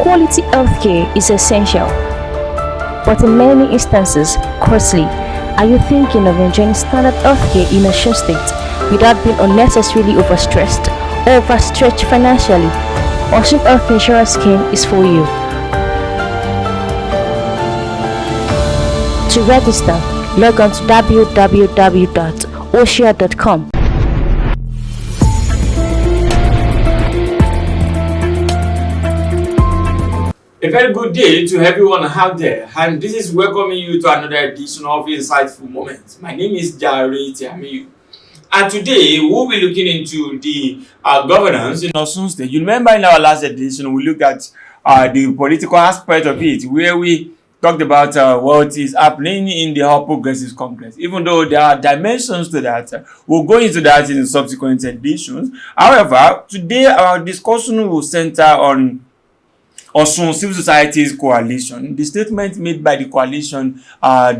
Quality healthcare is essential, but in many instances, costly. Are you thinking of enjoying standard healthcare in Osun State without being unnecessarily overstressed or overstretched financially? Osun Health Insurance Scheme is for you. To register, log on to www.osia.com. A very good day to everyone out there, and this is welcoming you to another edition of Insightful Moments. My name is Jare Tiamiyu, and today we'll be looking into the governance in Osun State. You remember in our last edition we looked at the political aspect of it, where we talked about what is happening in the All Progressives Complex. Even though there are dimensions to that, we'll go into that in subsequent editions. However, today our discussion will center on Osun Civil Society's coalition, the statement made by the coalition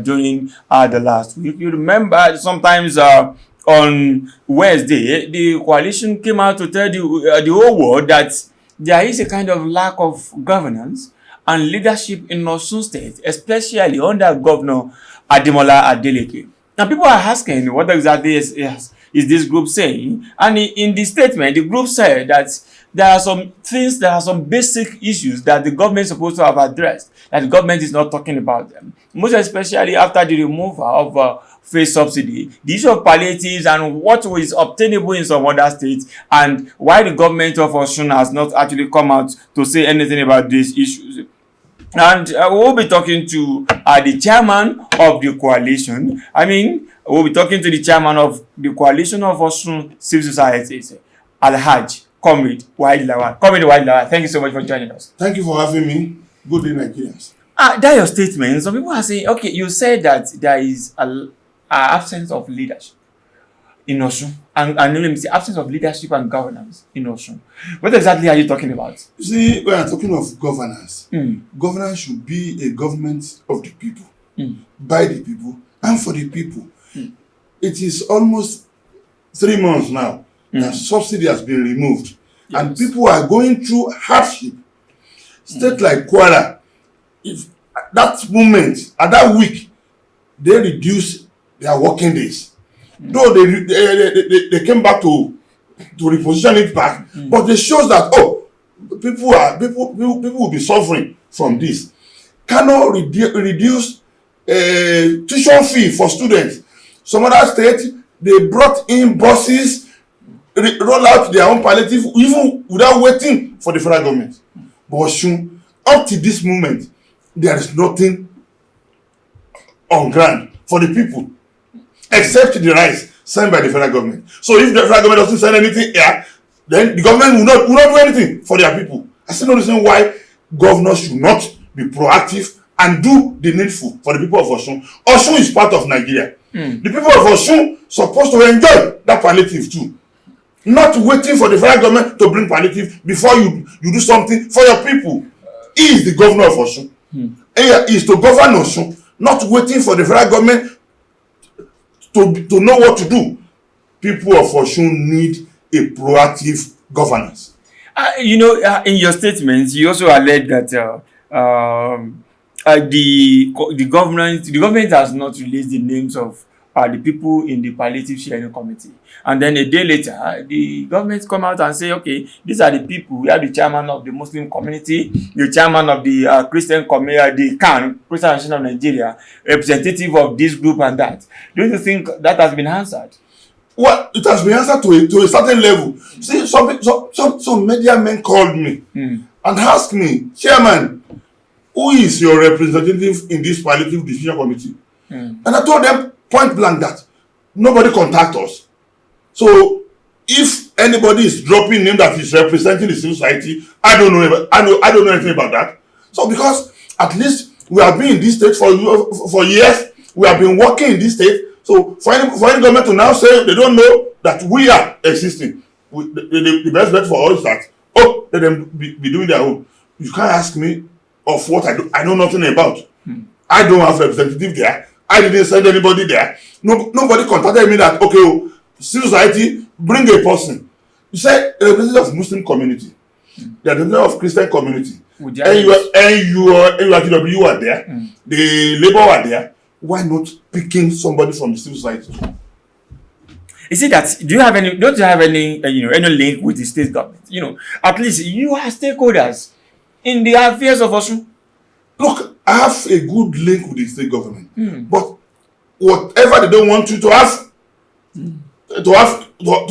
during the last week. You remember sometimes on Wednesday, the coalition came out to tell the whole world that there is a kind of lack of governance and leadership in Osun State, especially under Governor Adeleke. Now people are asking what exactly is this group saying, and in the statement the group said that there are some basic issues that the government is supposed to have addressed, that the government is not talking about them. Most especially after the removal of face subsidy, the issue of palliatives and what is obtainable in some other states, and why the government of Osun has not actually come out to say anything about these issues. And we'll be talking to the chairman of the coalition. We'll be talking to the chairman of the coalition of Osun Civil Societies, Alhaji Comrade Waheed Lawal. Comrade Waheed Lawal, thank you so much for joining us. Thank you for having me. Good day, Nigerians. That your statement. Some people are saying, okay, you said that there is an absence of leadership in Osun, and let me say absence of leadership and governance in Osun. What exactly are you talking about? You see, when I'm talking of governance, governance should be a government of the people, by the people, and for the people. It is almost 3 months now that subsidy has been removed, and people are going through hardship. State like Kwara, if at that moment, at that week, they reduce their working days. Though they came back to reposition it back, but it shows that people will be suffering from this. Cannot reduce tuition fee for students. Some other states, they brought in buses, roll out their own palliative even without waiting for the federal government. But soon, up to this moment, there is nothing on ground for the people except the rice signed by the federal government. So if the federal government doesn't send anything here, then the government will not do anything for their people. I see no reason why governors should not be proactive and do the needful for the people of Osun. Osun is part of Nigeria. The people of Osun supposed to enjoy that palliative too. Not waiting for the federal government to bring palliative before you do something for your people. He is the governor of Osun. He is to govern Osun, not waiting for the federal government to know what to do. People of Osun need a proactive governance. In your statements, you also alleged that the government has not released the names of the people in the palliative sharing committee, and then a day later the government come out and say, okay, these are the people. We have the chairman of the Muslim community, the chairman of the Christian community, the CAN, Christian Association of Nigeria, representative of this group and that. Don't you think that has been answered? Well, it has been answered to a certain level. See, some media men called me and asked me, Chairman, who is your representative in this palliative decision committee? And I told them point blank that nobody contact us. So if anybody is dropping name that is representing the civil society, I don't know anything about that. So because at least we have been in this state for years, we have been working in this state. So for any government to now say they don't know that we are existing, the best bet for us is that let them be doing their own. You can't ask me of what I know nothing about. I don't have representative there. I didn't send anybody there. Nobody contacted me that, okay, civil society, bring a person. You say a representative of Muslim community, the representative of Christian community, NURTW were there, the Labour were there. Why not picking somebody from the civil society? Is it that don't you have any any link with the state government? At least you are stakeholders in the affairs of Osun. Look, I have a good link with the state government, but whatever they don't want you to have, to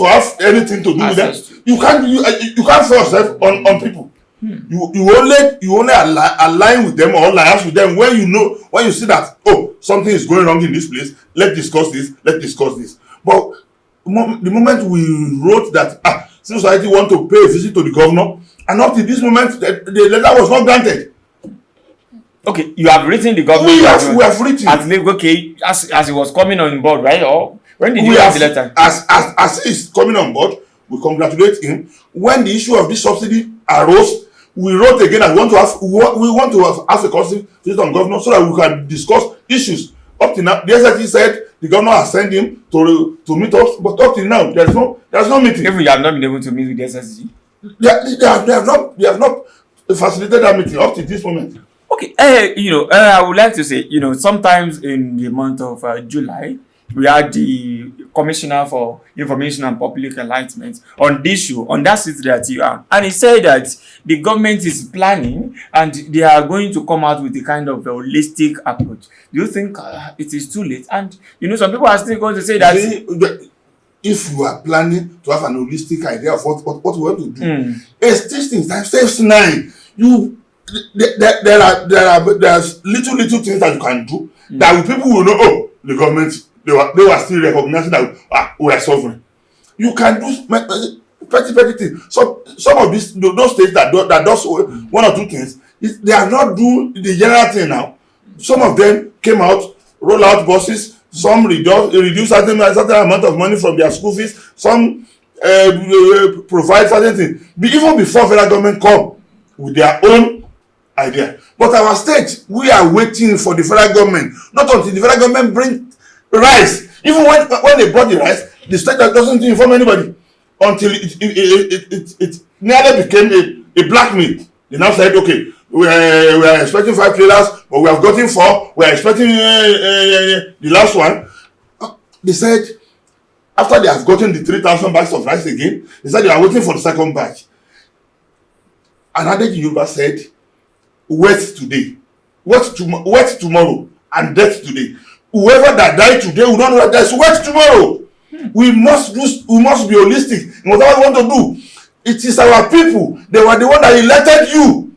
have anything to do with them, you can't force yourself on people. You only align with them or alliance with them when you see that something is going wrong in this place. Let's discuss this. But the moment we wrote that civil society want to pay a visit to the governor, and up to this moment the letter was not granted. Okay, you have written the government. We have written. As it was coming on board, right? Or when did you have the letter? As he is coming on board, we congratulate him. When the issue of this subsidy arose, we wrote again that we want to have a consultation visit on governor so that we can discuss issues. Up to now, the SSG said the governor has sent him to meet us, but up to now there's no meeting. If we have not been able to meet with the SSG, they have not facilitated that meeting up to this moment. Okay, I would like to say, sometimes in the month of July, we had the Commissioner for Information and Public Enlightenment on this show, on that seat that you are. And he said that the government is planning and they are going to come out with a kind of a holistic approach. Do you think it is too late? And, some people are still going to say that... If you are planning to have an holistic idea of what we want to do, these things, saves 9. There's little things that you can do that people will know, the government, they were still recognizing that we are sovereign. You can do petty things. So some of those states that does one or two things, they are not doing the general thing now. Some of them came out, roll out buses, some reduce certain amount of money from their school fees, some provide certain things. Even before federal government come with their own idea. But our state, we are waiting for the federal government. Not until the federal government bring rice. Even when they brought the rice, the state doesn't inform anybody until it nearly became a blackmail. They now said, okay, we are expecting 5 trailers, but we have gotten 4. We are expecting the last one. They said, after they have gotten the 3,000 bags of rice again, they said they are waiting for the second batch. And Adeleke Yoruba said, wait today, wait tomorrow, and death today. Whoever that died today will not know that there's wait tomorrow. We must be holistic in whatever we want to do. It is our people. They were the one that elected you.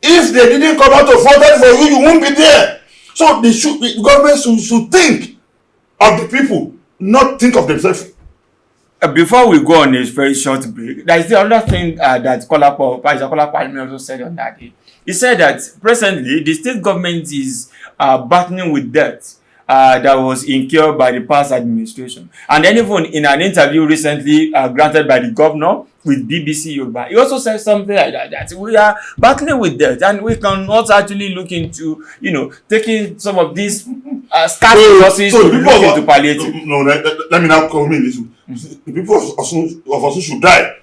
If they didn't come out to vote for you, you won't be there. So the government should think of the people, not think of themselves. Before we go on a very short break, there is the other thing that Kolapo also said on that day. He said that presently the state government is battling with debt that was incurred by the past administration. And then even in an interview recently granted by the governor with BBC Yoruba, he also said something like that we are battling with debt and we cannot actually look into, taking some of these scarce resources to look into palliative. No, let me now come in. The people of Osun should die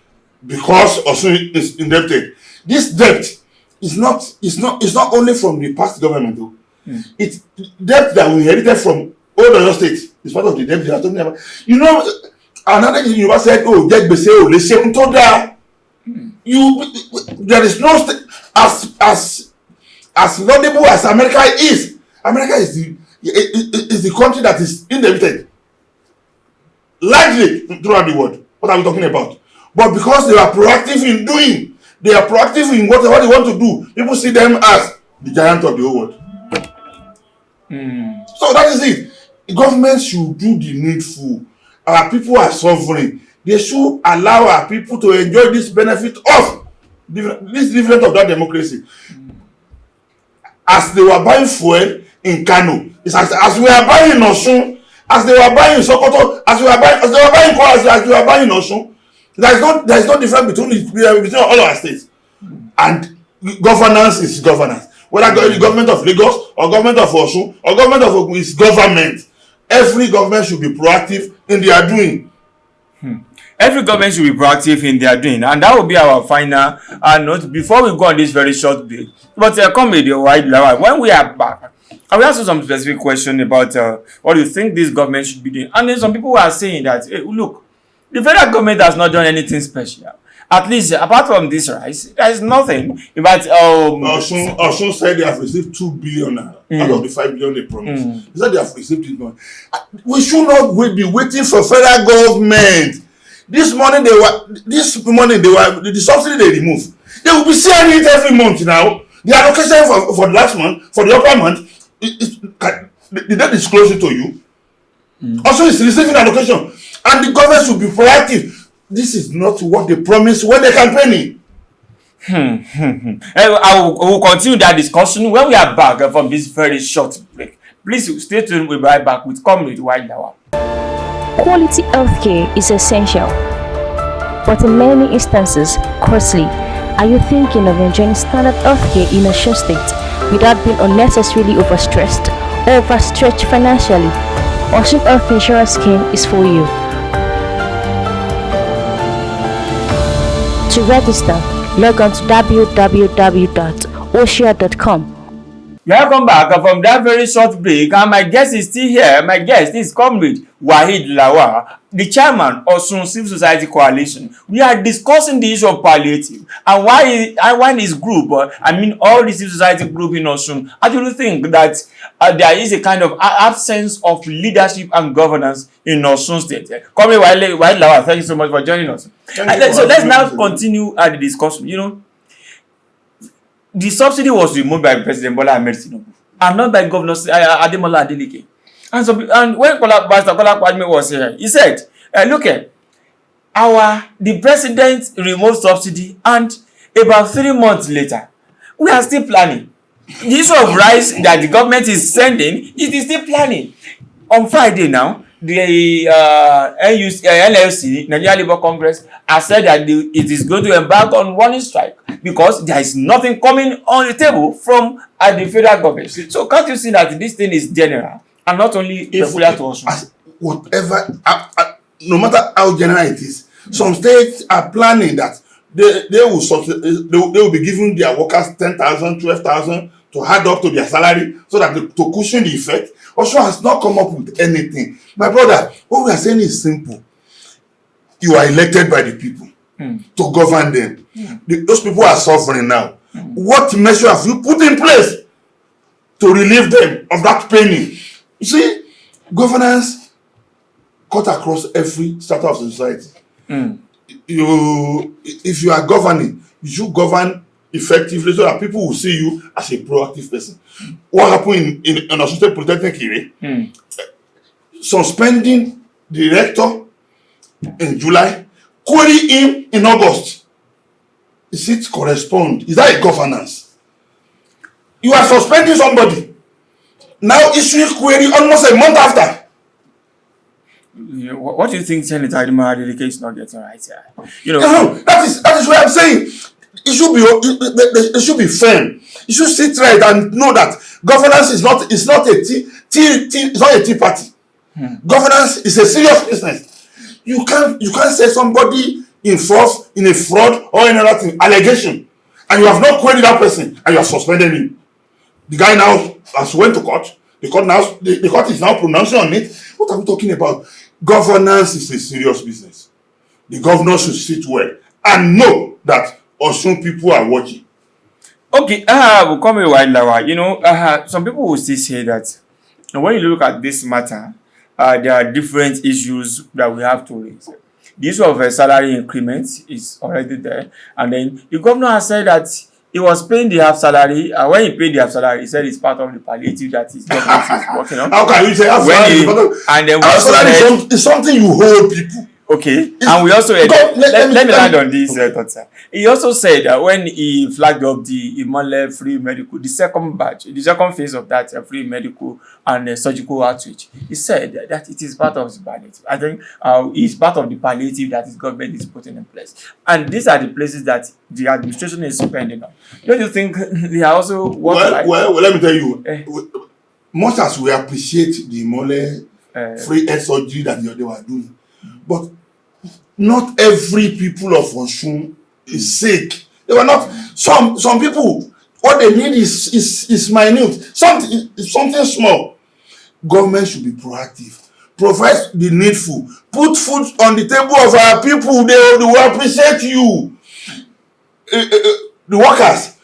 because Osun is indebted. This debt is not only from the past government though. It's debt that we inherited from all the state. It's part of the debt they are talking about. Another thing you said, get gbese le seun to da. There is no state as laudable as America is. America is the country that is indebted largely throughout the world. What are we talking about? But because they are proactive in doing, they are proactive in whatever they want to do, people see them as the giant of the whole world. So that is it. The government should do the needful. Our people are sovereign. They should allow our people to enjoy this benefit of this dividend of that democracy. As they were buying fuel in Kano, it's as we are buying in Osun, as they were buying in Sokoto, as they were buying Kwara, as they were buying in Osun. There is no difference between all our states. And governance is governance. Whether the government of Lagos or government of Osun or government of Ogun is government. Every government should be proactive in their doing. every government should be proactive in their doing, and that will be our final note before we go on this very short break. But Comrade Waheed Lawal, when we are back, I will ask you some specific question about what you think this government should be doing. And then some people are saying that, hey, look, the federal government has not done anything special. At least, apart from this rice, there is nothing. But Osun said they have received 2 billion out of the 5 billion they promised. They said they have received it. We should not be waiting for federal government. This money the subsidy they remove, they will be seeing it every month now. The allocation for the last month, for the upper month, did they disclose it to you? Also, it's receiving allocation, and the government should be proactive. This is not what they promised when they campaigning. I will continue that discussion when we are back from this very short break. Please stay tuned. We'll be right back with Comrade Waheed Lawal. Quality healthcare is essential, but in many instances, costly. Are you thinking of enjoying standard healthcare in Osun State without being unnecessarily overstressed or overstretched financially? Osun Health Insurance Scheme is for you. To register, log on to www.osia.com. Welcome back from that very short break, and my guest is still here. My guest is Comrade Waheed Lawal, the chairman of Osun Civil Society Coalition. We are discussing the issue of palliative and why his group, all the civil society group in Osun, actually think that there is a kind of absence of leadership and governance in Osun State. Comrade Waheed Lawal, thank you so much for joining us. So let's now continue the discussion. You know, the subsidy was removed by President Bola Ahmed Tinubu and not by Governor Adeleke. And when Pastor Kola Kwame was here, he said, look at the president removed subsidy, and about 3 months later, we are still planning. The issue of rice that the government is sending, it is still planning. On Friday now, the NLC, Nigeria Labour Congress, has said that it is going to embark on warning strike because there is nothing coming on the table from the federal government. So can't you see that this thing is general and not only peculiar to us? Whatever, no matter how general it is, some states are planning that they will be giving their workers 10,000, 12,000 to add up to their salary so that to cushion the effect. Osun has not come up with anything. My brother, what we are saying is simple. You are elected by the people to govern them. Those people are suffering now. What measure have you put in place to relieve them of that pain? You see, governance cut across every strata of society. If you are governing, you should govern effectively so that people will see you as a proactive person. What happened in Osun State Polytechnic here? Suspending the rector in July, query him in August. Is it correspond? Is that a governance? You are suspending somebody, now issuing query almost a month after. What do you think Senator Adeleke is not getting right here? That is what I'm saying. It should be firm. You should sit right and know that governance is not a tea party. Governance is a serious business. You can't say somebody involved in a fraud or another thing, allegation, and you have not queried that person and you have suspended him. The guy now has went to court. The court is now pronouncing on it. What are we talking about? Governance is a serious business. The governor should sit well and know that Osun people are watching. Okay, we'll come with Waheed Lawal. Some people will still say that when you look at this matter, there are different issues that we have to raise. The issue of a salary increment is already there, and then the governor has said that he was paying the half salary. When he paid the half salary, he said it's part of the palliative that his government is working on. How can you say half salary? And then it's something you hold people. Okay, and we also let me land on this, doctor. He also said that when he flagged up the Imole free medical, the second phase of that free medical and surgical outreach, he said that it is part of his palliative. I think it's part of the palliative that his government is putting in place, and these are the places that the administration is spending on. Don't you think they are also working? Well, let me tell you, much as we appreciate the Imole free health surgery that they were doing, but not every people of Osun is sick. They were not. Some people, what they need is minute. Something small. Government should be proactive. Provide the needful. Put food on the table of our people. They will appreciate you. The workers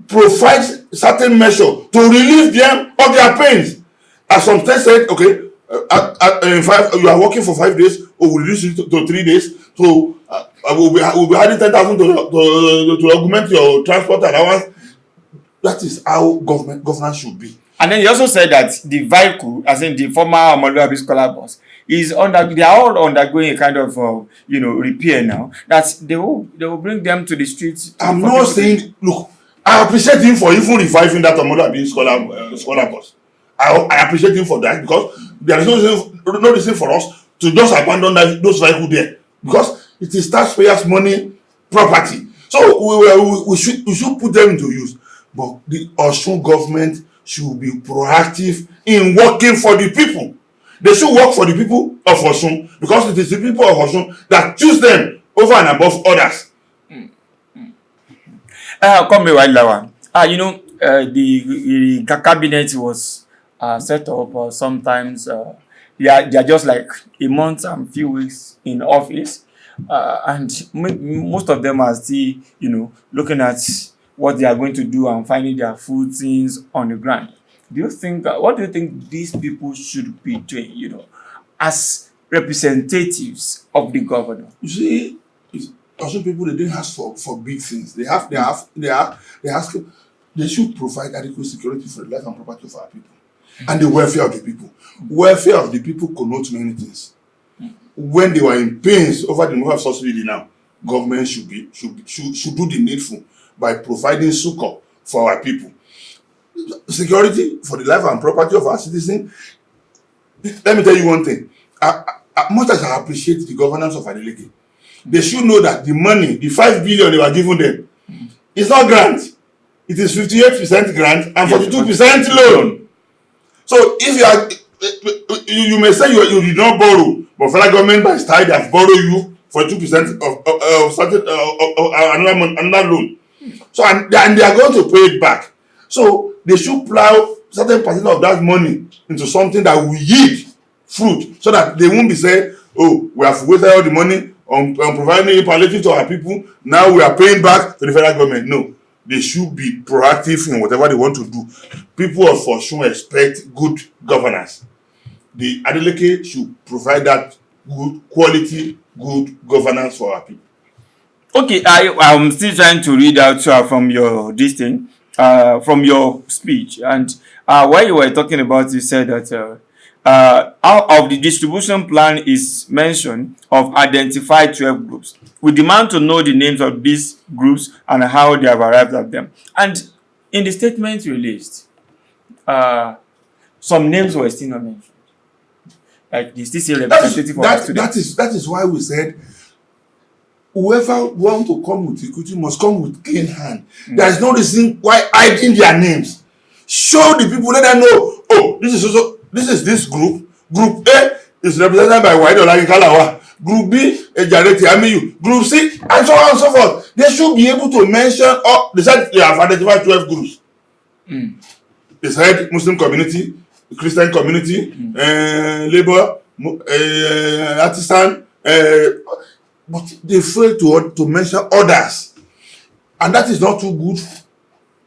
provide certain measure to relieve them of their pains. As some states said, okay, you are working for 5 days, or we'll reduce it to 3 days. So we'll be adding 10,000 to augment your transport allowance. That is how governance should be. And then he also said that the vehicle, as in the former Omoluabi scholar bus, they are all undergoing a kind of repair now. That they will bring them to the streets. I'm not saying, look, I appreciate him for even reviving that Omoluabi scholar bus. I appreciate him for that, because there is no reason for us to just abandon those vehicles there, because it is taxpayers' money, property. So we should put them into use. But the Osun government should be proactive in working for the people. They should work for the people of Osun, because it is the people of Osun that choose them over and above others. Comrade Waheed Lawal, the cabinet was set up. Sometimes they are just like a month and few weeks in office, and most of them are still looking at what they are going to do and finding their footings on the ground. What do you think these people should be doing, as representatives of the governor? You see, also people, they didn't ask for big things. They should provide adequate security for the life and property of our people, and the welfare of the people. Welfare of the people connotes many things. When they were in pains over the move of subsidy now, government should do the needful by providing succor for our people. Security for the life and property of our citizens. Let me tell you one thing. Much as I appreciate the governance of Adeleke, they should know that the money, the 5 billion they were given them, is not grant. It is 58% grant and 42% loan. So if you may say you did not borrow, but federal government by style have borrowed you for 2% of another loan. So and they are going to pay it back. So they should plow certain percent of that money into something that will yield fruit, so that they won't be saying, oh, we have wasted all the money on providing palliative to our people, now we are paying back to the federal government. No, they should be proactive in whatever they want to do. People of Osun expect good governance. The Adeleke should provide that good quality, good governance for our people. Okay, I'm still trying to read out from your from your speech, and while you were talking about, you said that out of the distribution plan is mentioned of identified 12 groups. We demand to know the names of these groups and how they have arrived at them. And in the statement released, some names were still not mentioned. Like the still representative of the students. That is why we said, whoever want to come with equity must come with clean hand. There is no reason why hiding their names. Show the people, let them know, oh, this is this group. Group A is represented by Waheed Lawal. Group B, Jare, Tiamiyu. Group C, and so on and so forth. They should be able to mention, they said they have identified 12 groups. They said Muslim community, Christian community, labor, artisan, but they fail to mention others, and that is not too good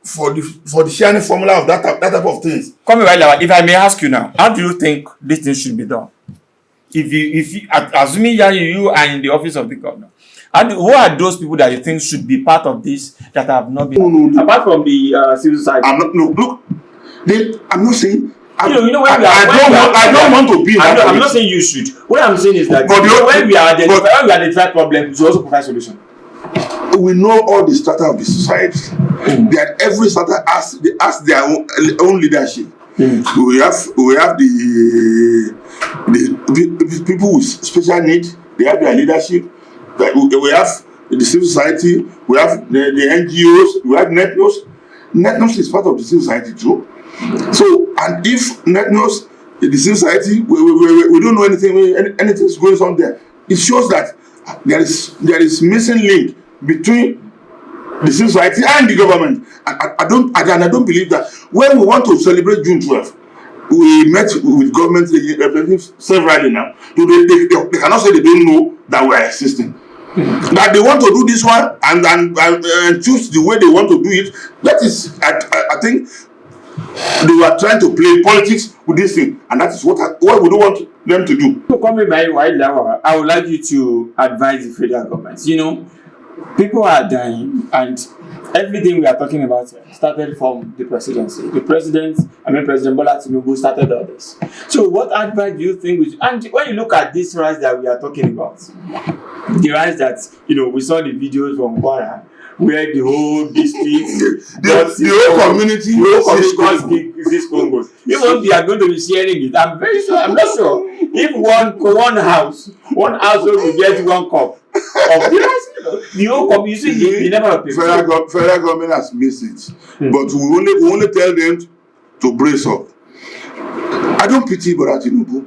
for the sharing formula of that type of things. Comrade Waheed Lawal, if I may ask you now, how do you think this thing should be done? If you assuming you are in the office of the governor, who are those people that you think should be part of this that have not been apart from the civil society? I'm not saying. I don't want to be. I'm not saying you should. What I'm saying is that when we identify problems, we also provide solution. We know all the strata of the society. That every strata has their own leadership. We have the people with special needs. They have their leadership. We have the civil society. We have the NGOs. We have NETNOS. NETNOS is part of the civil society too. So, and if NETNOS, the civil society, we don't know anything is going on there. It shows that There is missing link between the civil society and the government. I don't believe that. When we want to celebrate June 12th, we met with government representatives severally now. They cannot say they don't know that we are existing. That they want to do this one and choose the way they want to do it. That is, I think they were trying to play politics with this thing, and that is what we don't want them to do. So, Comrade Waheed Lawal, I would like you to advise the federal government. You know, people are dying, and everything we are talking about here started from the presidency. President Bola Tinubu started all this. So, what advice do you think? And when you look at this rise that we are talking about, the rise that we saw the videos from Kwara, where the whole district, the whole community, this Congo. Even they are going to be sharing it. I'm not sure if one household will get 1 cup of the whole community. The number of people. Federal government has missed it, but we only tell them to brace up. I don't pity Bola Tinubu.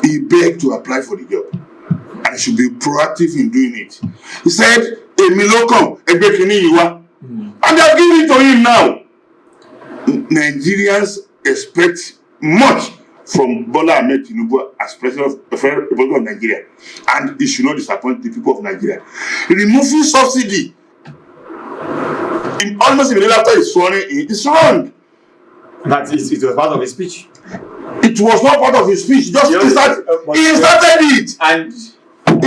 He begged to apply for the job, and he should be proactive in doing it. He said, Èmi ló kàn, ẹgbẹ́ kìíní yìí wá. And they are giving it to him now. Nigerians expect much from Bola Ahmed Tinubu as president of the Federal Republic of Nigeria, and he should not disappoint the people of Nigeria. Removing subsidy almost immediately after he's sworn in is wrong. But it was part of his speech. It was not part of his speech. He started it. And it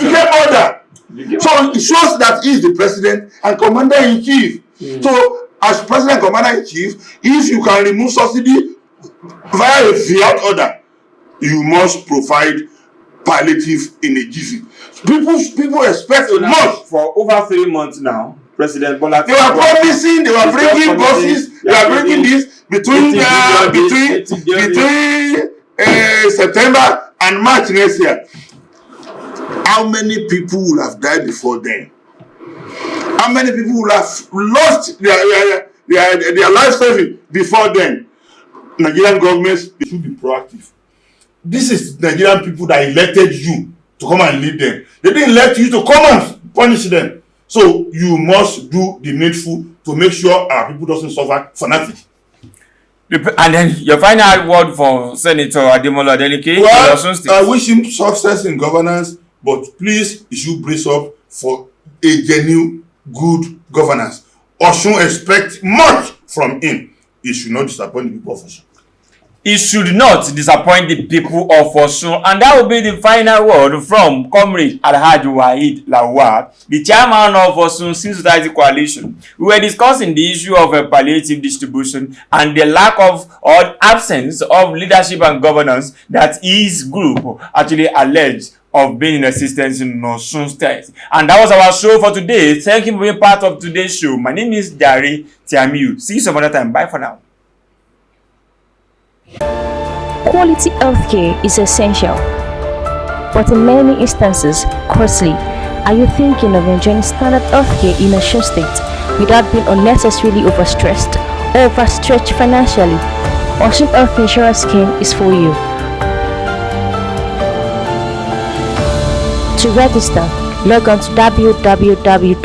became order. So it shows that he is the president and commander-in-chief. So as president and commander-in-chief, if you can remove subsidy via a fiat order, you must provide palliative in a jiffy. People expect much. For over 3 months now, President Bola. They were promising, they were bringing buses, they were bringing this between September and March next year. How many people will have died before then? How many people will have lost their life saving before then? Nigerian governments, they should be proactive. This is Nigerian people that elected you to come and lead them. They didn't elect you to come and punish them. So you must do the needful to make sure our people doesn't suffer for nothing. And then your final word for Senator Adeleke. Well, I wish him success in governance, but please, he should brace up for a genuine, good governance. Osun expect much from him. He should not disappoint the people of Osun. He should not disappoint the people of Osun. And that will be the final word from Comrade Waheed Lawal, the chairman of Osun Civil Society Coalition. We were discussing the issue of palliative distribution and the lack of or absence of leadership and governance that his group actually alleged of being in existence in Osun State. And that was our show for today. Thank you for being part of today's show. My name is Jare. Tiamiyu. See you some other time. Bye for now. Quality healthcare is essential, but in many instances costly. Are you thinking of enjoying standard healthcare in Osun State without being unnecessarily overstressed or overstretched financially? Osun Health Insurance Scheme is for you. To register, log on to www.osia.com